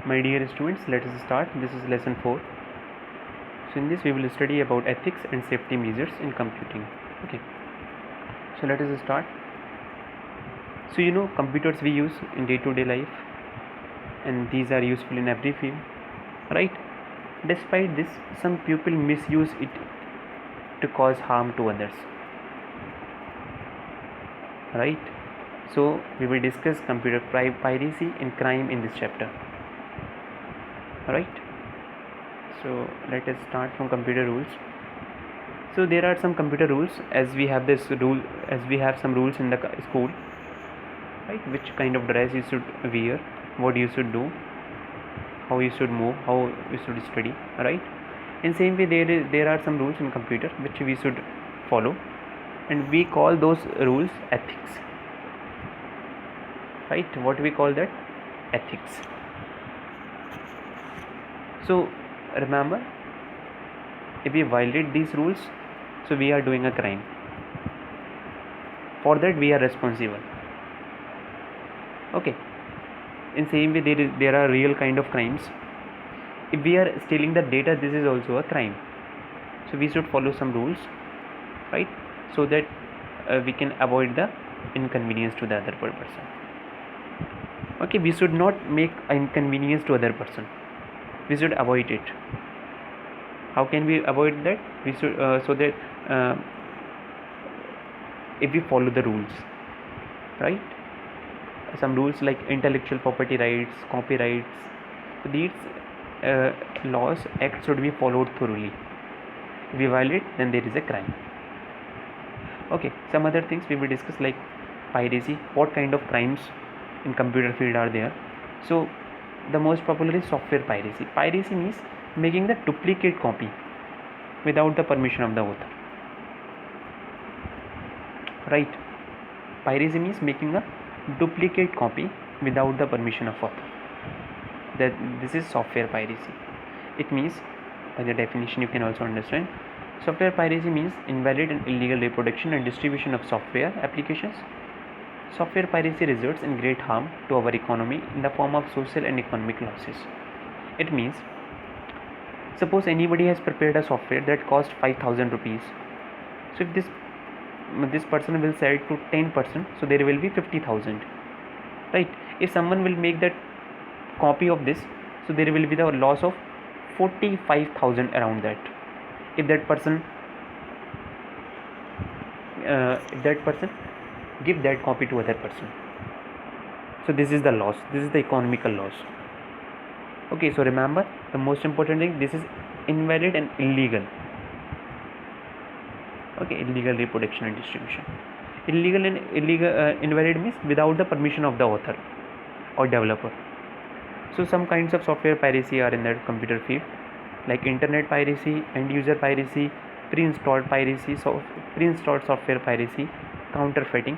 My dear students, let us start. This is lesson 4. So in this we will study about ethics and safety measures in computing. Okay. So let us start. So computers we use in day-to-day life, and these are useful in every field, right? Despite this, some people misuse it to cause harm to others, right? So we will discuss computer piracy and crime in this chapter, right? So let us start from computer rules. So there are some computer rules, as we have some rules in the school, right? Which kind of dress you should wear, what you should do, how you should move, how you should study, right? In same way, there are some rules in computer which we should follow, and we call those rules ethics, right? What we call that? Ethics. So remember, if we violate these rules, so we are doing a crime. For that we are responsible. Okay. In same way, there are real kind of crimes. If we are stealing the data, this is also a crime. So we should follow some rules, right? So that we can avoid the inconvenience to the other person. Okay, we should not make inconvenience to other person. We should avoid it. How can we avoid that? We should so that if we follow the rules, right? Some rules like intellectual property rights, copyrights, these laws, acts should be followed thoroughly. If we violate, then there is a crime. Okay, some other things we will discuss, like piracy. What kind of crimes in computer field are there? So the most popular is software piracy. Piracy means making the duplicate copy without the permission of the author, right? Piracy means making a duplicate copy without the permission of author. That this is software piracy. It means, by the definition you can also understand, software piracy means invalid and illegal reproduction and distribution of software applications. Software piracy results in great harm to our economy in the form of social and economic losses. It means, suppose anybody has prepared a software that cost 5,000 rupees. So if this person will sell it to 10%, so there will be 50,000, right? If someone will make that copy of this, so there will be the loss of 45,000 around that. If that person give that copy to other person, so this is the loss, this is the economical loss. Okay, so remember, the most important thing, this is invalid and illegal. Okay, illegal reproduction and distribution. Illegal and invalid means without the permission of the author or developer. So some kinds of software piracy are in the computer field, like internet piracy, end user piracy, pre-installed piracy, pre-installed software piracy, counterfeiting.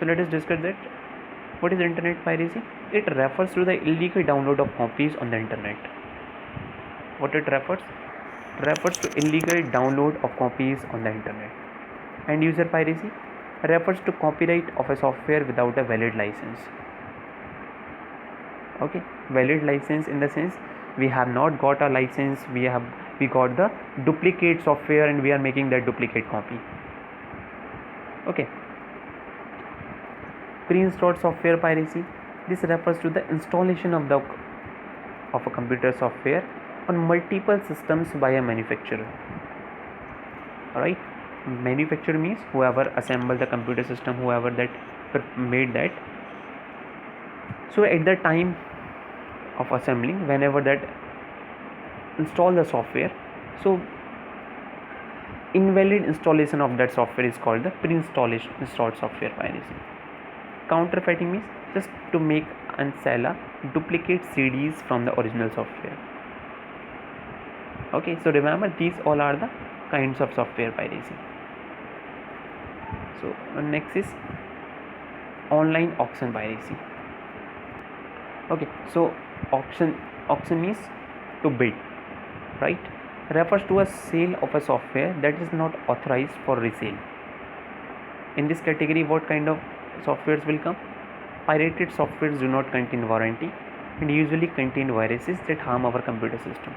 So let us discuss that. What is internet piracy? It refers to the illegal download of copies on the internet. What it refers to illegal download of copies on the internet. End user piracy refers to copyright of a software without a valid license. Okay, valid license in the sense we have not got a license, we got the duplicate software and we are making that duplicate copy. Okay. Pre-installed software piracy, this refers to the installation of a computer software on multiple systems by a manufacturer. Alright, manufacturer means whoever assembled the computer system, whoever that made that. So at the time of assembling, whenever that install the software, so invalid installation of that software is called the pre-installed software piracy. Counterfeiting means just to make and sell a duplicate CDs from the original software. Okay, so remember, these all are the kinds of software piracy. So next is online auction piracy. Okay, so auction means to bid, right? Refers to a sale of a software that is not authorized for resale. In this category, what kind of softwares will come? Pirated softwares do not contain warranty, and usually contain viruses that harm our computer system.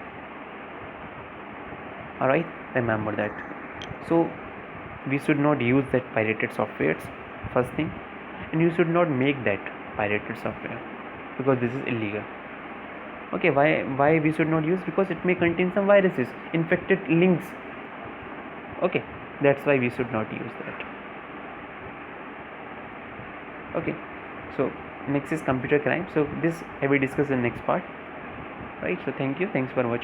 Alright, remember that. So we should not use that pirated softwares, first thing, and you should not make that pirated software because this is illegal. Okay, why we should not use? Because it may contain some viruses, infected links. Okay, that's why we should not use that. Okay, so next is computer crime. So this I will discuss in next part. Right, so thanks for watching.